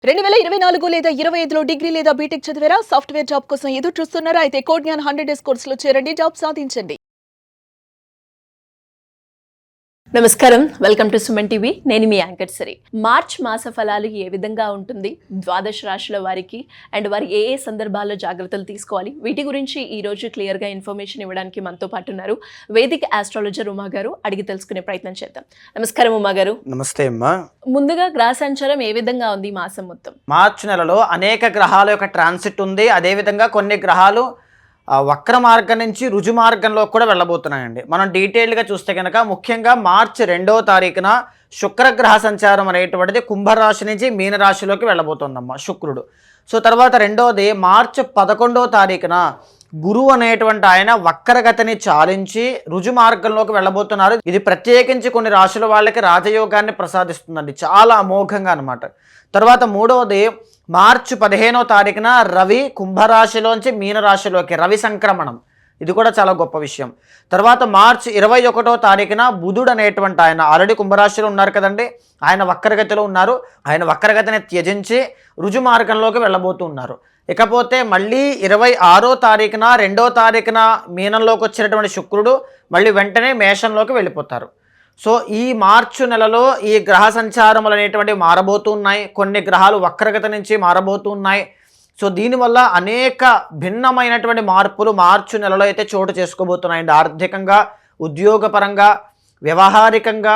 2024 లేదా 25లో డిగ్రీ లేదా బీటెక్ చదివారా? సాఫ్ట్‌వేర్ జాబ్ కోసం ఎదురు చూస్తున్నారా? అయితే కోడ్ జ్ఞాన్ 100 డేస్ కోర్సులో చేరండి, జాబ్ సాధించండి. నమస్కారం, వెల్కమ్ టు సుమన్ టీవీ. నేను మీ యాంకర్ సరి. మార్చ్ మాస ఫలాలు ఏ విధంగా ఉంటుంది, ద్వాదశ రాశుల వారికి అండ్ వారు ఏ ఏ సందర్భాల్లో జాగ్రత్తలు తీసుకోవాలి, వీటి గురించి ఈ రోజు క్లియర్గా ఇన్ఫర్మేషన్ ఇవ్వడానికి మనతో పాటు ఉన్నారు వేదిక ఆస్ట్రాలజర్ ఉమా గారు. అడిగి తెలుసుకునే ప్రయత్నం చేద్దాం. నమస్కారం ఉమా గారు. నమస్తే అమ్మా. ముందుగా గ్రహ సంచారం ఏ విధంగా ఉంది ఈ మాసం మొత్తం? మార్చి నెలలో అనేక గ్రహాల యొక్క ట్రాన్సిట్ ఉంది. అదేవిధంగా కొన్ని గ్రహాలు వక్ర మార్గం నుంచి రుజు మార్గంలో కూడా వెళ్ళబోతున్నాయండి. మనం డీటెయిల్గా చూస్తే కనుక ముఖ్యంగా మార్చి 2వ తారీఖున శుక్రగ్రహ సంచారం అనేటువంటిది కుంభరాశి నుంచి మీనరాశిలోకి వెళ్ళబోతుందమ్మా శుక్రుడు. సో తర్వాత రెండవది మార్చి 11వ తారీఖున గురువు అనేటువంటి ఆయన వక్రగతిని చాలించి రుజు మార్గంలోకి వెళ్ళబోతున్నారు. ఇది ప్రత్యేకించి కొన్ని రాశుల వాళ్ళకి రాజయోగాన్ని ప్రసాదిస్తుందండి, చాలా అమోఘంగా అనమాట. తర్వాత మూడవది మార్చి 15వ తారీఖున రవి కుంభరాశిలోంచి మీనరాశిలోకి రవి సంక్రమణం, ఇది కూడా చాలా గొప్ప విషయం. తర్వాత మార్చి 21వ తారీఖున బుధుడు అనేటువంటి ఆయన ఆల్రెడీ కుంభరాశిలో ఉన్నారు కదండి, ఆయన వక్రగతిలో ఉన్నారు. ఆయన వక్రగతిని త్యజించి రుజు మార్గంలోకి వెళ్ళబోతున్నారు. ఇకపోతే మళ్ళీ 26వ తారీఖున 2వ తారీఖున మీనంలోకి వచ్చినటువంటి శుక్రుడు మళ్ళీ వెంటనే మేషంలోకి వెళ్ళిపోతారు. సో ఈ మార్చి నెలలో ఈ గ్రహ సంచారములు అనేటువంటివి మారబోతున్నాయి. కొన్ని గ్రహాలు వక్రగతి నుంచి మారబోతున్నాయి. సో దీనివల్ల అనేక భిన్నమైనటువంటి మార్పులు మార్చి నెలలో అయితే చోటు చేసుకోబోతున్నాయండి. ఆర్థికంగా, ఉద్యోగపరంగా, వ్యవహారికంగా,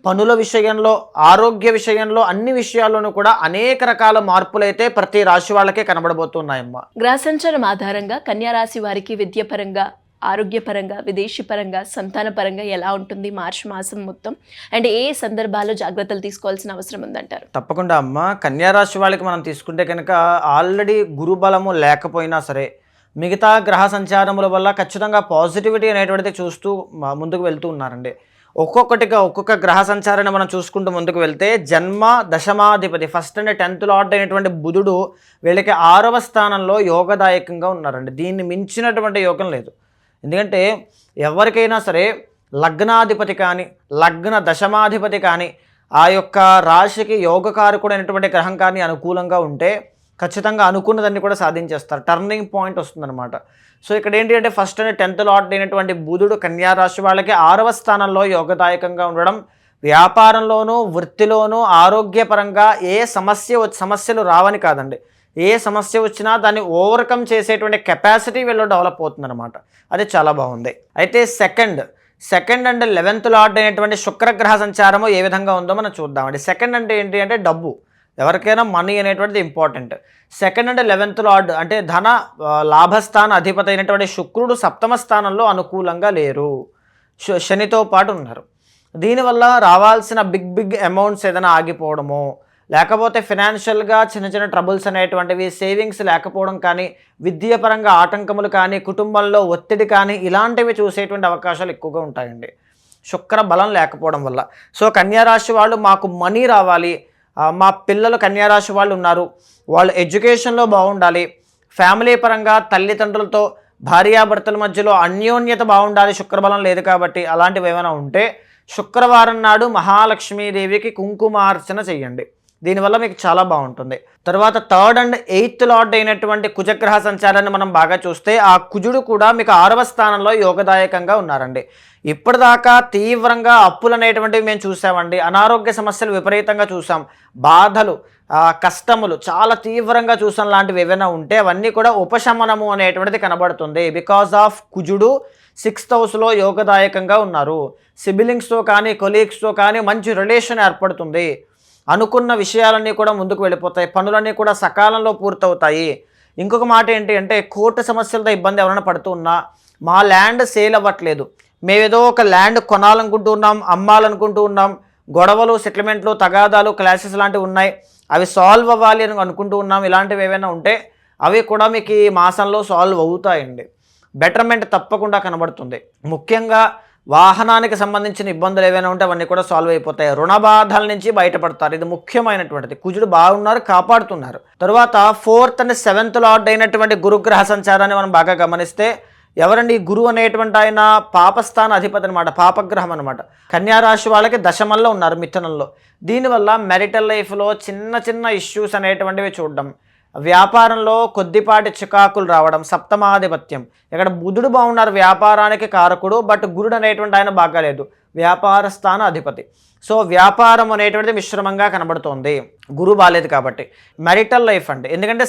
పనుల విషయంలో, ఆరోగ్య విషయంలో, అన్ని విషయాల్లోనూ కూడా అనేక రకాల మార్పులు అయితే ప్రతి రాశి వాళ్ళకే కనబడబోతున్నాయమ్మా. గ్రహ సంచారం ఆధారంగా కన్యా రాశి వారికి విద్యపరంగా, ఆరోగ్యపరంగా, విదేశీ పరంగా, సంతాన పరంగా ఎలా ఉంటుంది మార్చి మాసం మొత్తం, అండ్ ఏ సందర్భాల్లో జాగ్రత్తలు తీసుకోవాల్సిన అవసరం ఉందంటారు? తప్పకుండా అమ్మ. కన్యారాశి వాళ్ళకి మనం తీసుకుంటే కనుక ఆల్రెడీ గురుబలము లేకపోయినా సరే మిగతా గ్రహ సంచారముల వల్ల ఖచ్చితంగా పాజిటివిటీ అనేటువంటిది చూస్తూ ముందుకు వెళ్తూ ఉన్నారండి. ఒక్కొక్కటిగా ఒక్కొక్క గ్రహ సంచారాన్ని మనం చూసుకుంటూ ముందుకు వెళ్తే జన్మ దశమాధిపతి ఫస్ట్ అండ్ 10th లార్డ్ అయినటువంటి బుధుడు వీళ్ళకి 6వ స్థానంలో యోగదాయకంగా ఉన్నారండి. దీన్ని మించినటువంటి యోగం లేదు. ఎందుకంటే ఎవరికైనా సరే లగ్నాధిపతి కానీ లగ్న దశమాధిపతి కానీ ఆ యొక్క రాశికి యోగకారకుడు అయినటువంటి గ్రహం కానీ అనుకూలంగా ఉంటే ఖచ్చితంగా అనుకున్నదాన్ని కూడా సాధించేస్తారు. టర్నింగ్ పాయింట్ వస్తుందన్నమాట. సో ఇక్కడ ఏంటి అంటే ఫస్ట్ అండ్ 10th లార్డ్ అయినటువంటి బుధుడు కన్యా రాశి వాళ్ళకి 6వ స్థానంలో యోగదాయకంగా ఉండడం, వ్యాపారంలోనూ వృత్తిలోనూ ఆరోగ్యపరంగా ఏ సమస్యలు రావని కాదండి, ఏ సమస్య వచ్చినా దాన్ని ఓవర్కమ్ చేసేటువంటి కెపాసిటీ వీళ్ళు డెవలప్ అవుతుందన్నమాట. అది చాలా బాగుంది. అయితే సెకండ్ అండ్ 11th లార్డ్ అయినటువంటి శుక్రగ్రహ సంచారము ఏ విధంగా ఉందో మనం చూద్దామండి. సెకండ్ అంటే ఏంటి అంటే డబ్బు, ఎవరికైనా మనీ అనేటువంటిది important. Second and 11th lord అంటే ధన లాభస్థాన అధిపతి అయినటువంటి శుక్రుడు 7వ స్థానంలో అనుకూలంగా లేరు, శనితో పాటు ఉన్నారు. దీనివల్ల రావాల్సిన బిగ్ అమౌంట్స్ ఏదైనా ఆగిపోవడము, లేకపోతే ఫినాన్షియల్గా చిన్న ట్రబుల్స్ అనేటువంటివి, సేవింగ్స్ లేకపోవడం కానీ, విద్యాపరంగా ఆటంకములు కానీ, కుటుంబంలో ఒత్తిడి కానీ ఇలాంటివి చూసేటువంటి అవకాశాలు ఎక్కువగా ఉంటాయండి శుక్ర బలం లేకపోవడం వల్ల. సో కన్యారాశి వాళ్ళు మాకు మనీ రావాలి, మా పిల్లలు కన్యారాశి వాళ్ళు ఉన్నారు, వాళ్ళు ఎడ్యుకేషన్లో బాగుండాలి, ఫ్యామిలీ పరంగా తల్లిదండ్రులతో భార్యాభర్తల మధ్యలో అన్యోన్యత బాగుండాలి, శుక్రబలం లేదు కాబట్టి అలాంటివి ఏమైనా ఉంటే శుక్రవారం నాడు మహాలక్ష్మీదేవికి కుంకుమార్చన చెయ్యండి. దీనివల్ల మీకు చాలా బాగుంటుంది. తర్వాత 3rd అండ్ 8th లార్డ్ అయినటువంటి కుజగ్రహ సంచారాన్ని మనం బాగా చూస్తే ఆ కుజుడు కూడా మీకు 6వ స్థానంలో యోగదాయకంగా ఉన్నారండి. ఇప్పటిదాకా తీవ్రంగా అప్పులు అనేటువంటివి మేము చూసామండి, అనారోగ్య సమస్యలు విపరీతంగా చూసాం, బాధలు, కష్టములు చాలా తీవ్రంగా చూసాం. లాంటివి ఏవైనా ఉంటే అవన్నీ కూడా ఉపశమనము అనేటువంటిది కనబడుతుంది. బికాజ్ ఆఫ్ కుజుడు 6th హౌస్లో యోగదాయకంగా ఉన్నారు. సిబిలింగ్స్తో కానీ కొలీగ్స్తో కానీ మంచి రిలేషన్ ఏర్పడుతుంది. అనుకున్న విషయాలన్నీ కూడా ముందుకు వెళ్ళిపోతాయి, పనులన్నీ కూడా సకాలంలో పూర్తవుతాయి. ఇంకొక మాట ఏంటి అంటే కోర్టు సమస్యలతో ఇబ్బంది ఎవరైనా పడుతూ ఉన్నా, మా ల్యాండ్ సేల్ అవ్వట్లేదు, మేమేదో ఒక ల్యాండ్ కొనాలనుకుంటూ ఉన్నాం, అమ్మాలనుకుంటూ ఉన్నాం, గొడవలు, సెటిల్మెంట్లు, తగాదాలు, క్లాషెస్ లాంటివి ఉన్నాయి, అవి సాల్వ్ అవ్వాలి అని అనుకుంటూ ఉన్నాం, ఇలాంటివి ఏవైనా ఉంటే అవి కూడా మీకు ఈ మాసంలో సాల్వ్ అవుతాయండి. బెటర్మెంట్ తప్పకుండా కనబడుతుంది. ముఖ్యంగా వాహనానికి సంబంధించిన ఇబ్బందులు ఏవైనా ఉంటే అవన్నీ కూడా సాల్వ్ అయిపోతాయి. రుణ బాధల నుంచి బయటపడతారు, ఇది ముఖ్యమైనటువంటిది. కుజుడు బాగున్నారు, కాపాడుతున్నారు. తర్వాత 4th అండ్ 7th లార్డ్ అయినటువంటి గురుగ్రహ సంచారాన్ని మనం బాగా గమనిస్తే ఎవరండి ఈ గురువు అనేటువంటి ఆయన పాపస్థాన అధిపతి అనమాట, పాపగ్రహం అనమాట. కన్యారాశి వాళ్ళకి దశమంలో ఉన్నారు, మిథునంలో. దీనివల్ల మెరిటల్ లైఫ్లో చిన్న చిన్న ఇష్యూస్ అనేటువంటివి చూడడం, వ్యాపారంలో కొద్దిపాటి చికాకులు రావడం, సప్తమాధిపత్యం. ఇక్కడ బుధుడు బాగున్నారు, వ్యాపారానికి కారకుడు, బట్ గురుడు అనేటువంటి ఆయన బాగాలేదు, వ్యాపార స్థాన అధిపతి. సో వ్యాపారం అనేటువంటిది మిశ్రమంగా కనబడుతోంది, గురువు బాలేదు కాబట్టి. మెరిటల్ లైఫ్ అంటే ఎందుకంటే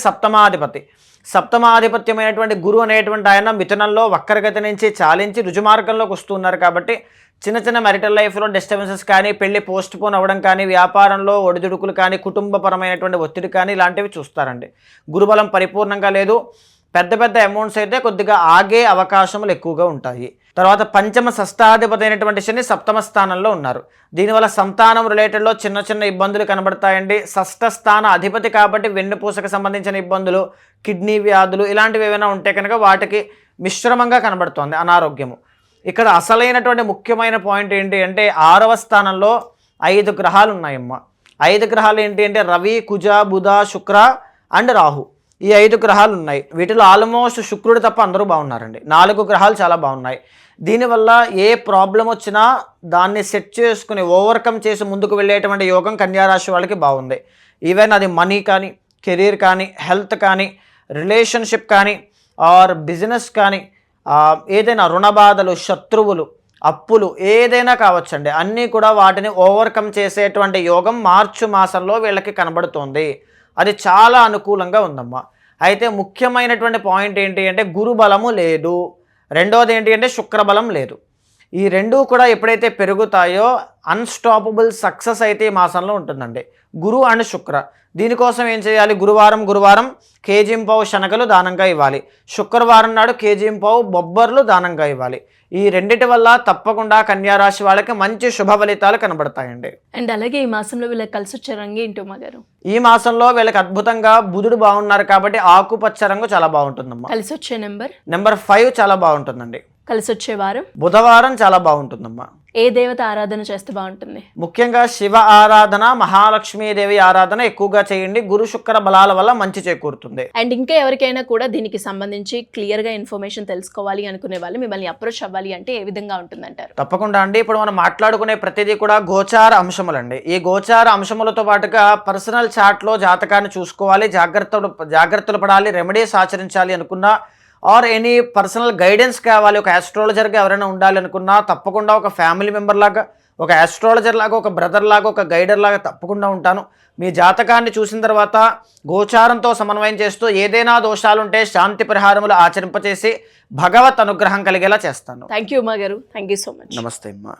సప్తమాధిపత్యమైనటువంటి గురువు అనేటువంటి ఆయన మిథునంలో వక్రగతి నుంచి చాలించి రుజుమార్గంలోకి వస్తున్నారు కాబట్టి చిన్న చిన్న మెరిటల్ లైఫ్లో డిస్టర్బెన్సెస్ కానీ, పెళ్లి పోస్ట్ పోన్ అవ్వడం కానీ, వ్యాపారంలో ఒడిదుడుకులు కానీ, కుటుంబపరమైనటువంటి ఒత్తిడి కానీ ఇలాంటివి చూస్తారండి. గురుబలం పరిపూర్ణంగా లేదు. పెద్ద పెద్ద అమౌంట్స్ అయితే కొద్దిగా ఆగే అవకాశములు ఎక్కువగా ఉంటాయి. తర్వాత పంచమ షష్టాధిపతి అయినటువంటి శని సప్తమ స్థానంలో ఉన్నారు. దీనివల్ల సంతానం రిలేటెడ్లో చిన్న చిన్న ఇబ్బందులు కనబడతాయండి. షష్ఠ స్థాన అధిపతి కాబట్టి వెన్నుపూసకు సంబంధించిన ఇబ్బందులు, కిడ్నీ వ్యాధులు ఇలాంటివి ఏమైనా ఉంటే కనుక వాటికి మిశ్రమంగా కనబడుతోంది అనారోగ్యము. ఇక్కడ అసలైనటువంటి ముఖ్యమైన పాయింట్ ఏంటి అంటే 6వ స్థానంలో 5 గ్రహాలు ఉన్నాయమ్మ. 5 గ్రహాలు ఏంటి అంటే రవి, కుజ, బుధ, శుక్ర అండ్ రాహు. ఈ 5 గ్రహాలు ఉన్నాయి. వీటిలో ఆల్మోస్ట్ శుక్రుడు తప్ప అందరూ బాగున్నారండి. 4 గ్రహాలు చాలా బాగున్నాయి. దీనివల్ల ఏ ప్రాబ్లం వచ్చినా దాన్ని సెట్ చేసుకుని ఓవర్కమ్ చేసి ముందుకు వెళ్ళేటువంటి యోగం కన్యారాశి వాళ్ళకి బాగుంది. ఈవెన్ అది మనీ కానీ, కెరీర్ కానీ, హెల్త్ కానీ, రిలేషన్షిప్ కానీ, ఆర్ బిజినెస్ కానీ, ఏదైనా రుణ బాధలు, శత్రువులు, అప్పులు ఏదైనా కావచ్చండి, అన్నీ కూడా వాటిని ఓవర్కమ్ చేసేటువంటి యోగం మార్చి మాసంలో వీళ్ళకి కనబడుతోంది. అది చాలా అనుకూలంగా ఉందమ్మా. అయితే ముఖ్యమైనటువంటి పాయింట్ ఏంటి అంటే గురు బలము లేదు. రెండోది ఏంటి అంటే శుక్రబలం లేదు. ఈ రెండూ కూడా ఎప్పుడైతే పెరుగుతాయో అన్స్టాపబుల్ సక్సెస్ అయితే ఈ మాసంలో ఉంటుందండి, గురు అండ్ శుక్ర. దీనికోసం ఏం చేయాలి? గురువారం కేజీంపావు శనగలు దానంగా ఇవ్వాలి. శుక్రవారం నాడు కేజీంపావు బొబ్బర్లు దానంగా ఇవ్వాలి. ఈ రెండిటి వల్ల తప్పకుండా కన్యారాశి వాళ్ళకి మంచి శుభ ఫలితాలు కనబడతాయండి. అండ్ అలాగే ఈ మాసంలో వీళ్ళకి కలిసి వచ్చే రంగు ఏంటో మా గారు? ఈ మాసంలో వీళ్ళకి అద్భుతంగా బుధుడు బాగున్నారు కాబట్టి ఆకుపచ్చ రంగు చాలా బాగుంటుందమ్మా. కలిసి వచ్చే నెంబర్ 5 చాలా బాగుంటుందండి. కలిసి వచ్చే వారం బుధవారం చాలా బాగుంటుందమ్మా. ఏ దేవత ఆరాధన చేస్తే బాగుంటుంది? ముఖ్యంగా శివ ఆరాధన, మహాలక్ష్మీదేవి ఆరాధన ఎక్కువగా చేయండి. గురు శుక్ర బలాల వల్ల మంచి చేకూరుతుంది. అండ్ ఇంకా ఎవరికైనా కూడా దీనికి సంబంధించి క్లియర్ గా ఇన్ఫర్మేషన్ తెలుసుకోవాలి అనుకునే వాళ్ళు మిమ్మల్ని అప్రోచ్ అవ్వాలి అంటే ఏ విధంగా ఉంటుందంటారు? తప్పకుండా అండి. ఇప్పుడు మనం మాట్లాడుకునే ప్రతిదీ కూడా గోచార అంశములండి. ఈ గోచార అంశములతో పాటుగా పర్సనల్ చార్ట్లో జాతకాన్ని చూసుకోవాలి, జాగ్రత్తలు పడాలి, రెమెడీస్ ఆచరించాలి అనుకున్నా, ఆర్ ఎనీ పర్సనల్ గైడెన్స్ కావాలి, ఒక ఆస్ట్రాలజర్గా ఎవరైనా ఉండాలి అనుకున్నా తప్పకుండా ఒక ఫ్యామిలీ మెంబర్ లాగా, ఒక ఆస్ట్రాలజర్ లాగా, ఒక బ్రదర్ లాగా, ఒక గైడర్ లాగా తప్పకుండా ఉంటాను. మీ జాతకాన్ని చూసిన తర్వాత గోచారంతో సమన్వయం చేస్తూ ఏదైనా దోషాలుంటే శాంతి పరిహారములు ఆచరింపచేసి భగవత్ అనుగ్రహం కలిగేలా చేస్తాను. థ్యాంక్ యూ మా గారు. Thank you so much. నమస్తే అమ్మా.